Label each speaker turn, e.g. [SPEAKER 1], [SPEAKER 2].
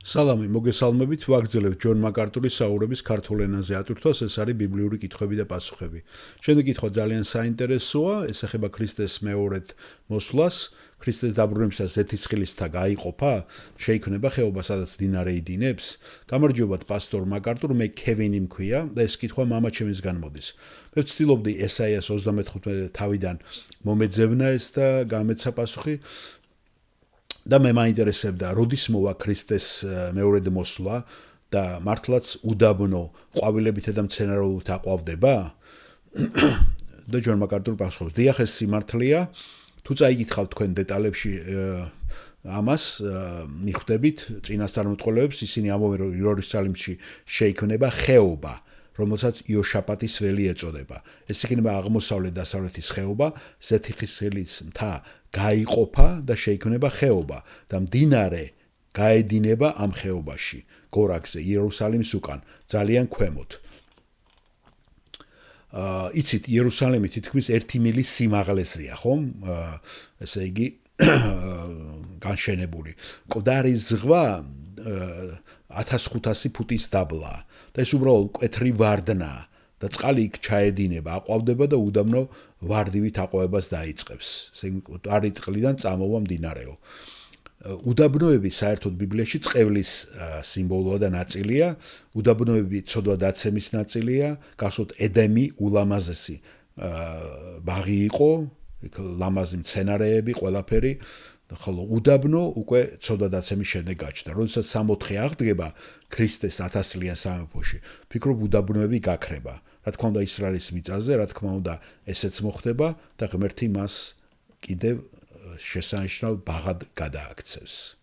[SPEAKER 1] სალამი, მოგესალმებით, ვაგრძელებთ ჯონ მაკარტურის საუბრების ქართულ ენაზე ატვირთვას, ეს არის ბიბლიური კითხვები და პასუხები. Შემდეგ კითხვა ძალიან საინტერესოა, ეს ეხება ქრისტეს მეორედ მოსვლას, ქრისტეს დაბრუნებისას ზეთისხილისთა გაიყოფა, შეიქმნება ხეობა, სადაც მდინარე იდინებს. გამარჯობათ პასტორ მაკარტურ, მე ქევინი მქვია და ეს კითხვა მამაჩემისგან მოდის. მე ვცდილობდი ესაიას 35 თავიდან მომეძებნა ეს და გამეცა პასუხი. და მე მაინტერესებდა, როდის მოვა ქრისტეს მეორედ მოსვლა და მართლაც უდაბნო ყვავილებითა და მცენარეულობით აყვავდება? და ჯონ მაკარტური პასუხობს, დიახ, ეს სიმართლეა, თუ წაიგითხავთ თქვენ დეტალებში ამას, მიხვდებით წინასწარმეტყველებებს, ისინი ამბობენ, რომ იერუსალიმში შეიქმნება ხეობა, რომელსაც იოშაპატის ველი ეწოდება. ეს იქნება აღმოსავლეთ დასავლეთის ხეობა, ზეთისხილის მთა გაიყოფა და შეიქმნება ხეობა და მდინარე გაედინება ამ ხეობაში, გორაკზე, იერუსალიმის უკან, ძალიან ქვემოთ. იცით, იერუსალიმი თითქმის 1 მილის სიმაღლეზეა, ხომ? ესე იგი განშენებული. მკვდარი ზღვა 1500 ფუტის დაბლა და ეს უბრალოდ მკვეთრი ვარდნაა და წყალი იქ ჩაედინება, აყვავდება და უდაბნო ვარდივით აყვავებას დაიწყებს. ესე იგი მკვდარი წყლიდან წამოვა მდინარეო. უდაბნოები საერთოდ ბიბლიაში წყევლის სიმბოლოა და ნაწილია. უდაბნოები ცოდვა-დაცემის ნაწილია. გახსოვთ, ედემი ულამაზესი ბაღი იყო, იქ ლამაზი მცენარეები, ყველაფერი. ხოლო უდაბნო უკვე ცოდვა-დაცემის შემდეგ გაჩნდა. როდესაც 64 აღდგება ქრისტეს 1000-ლიან სამეფოში, ფიქრობ უდაბნოები გაქრება. რა თქმა უნდა ისრაელის მიწაზე, რა თქმა უნდა ესეც მოხდება და ღმერთი მას კიდევ შესანიშნავ ბაღად გადააქცევს.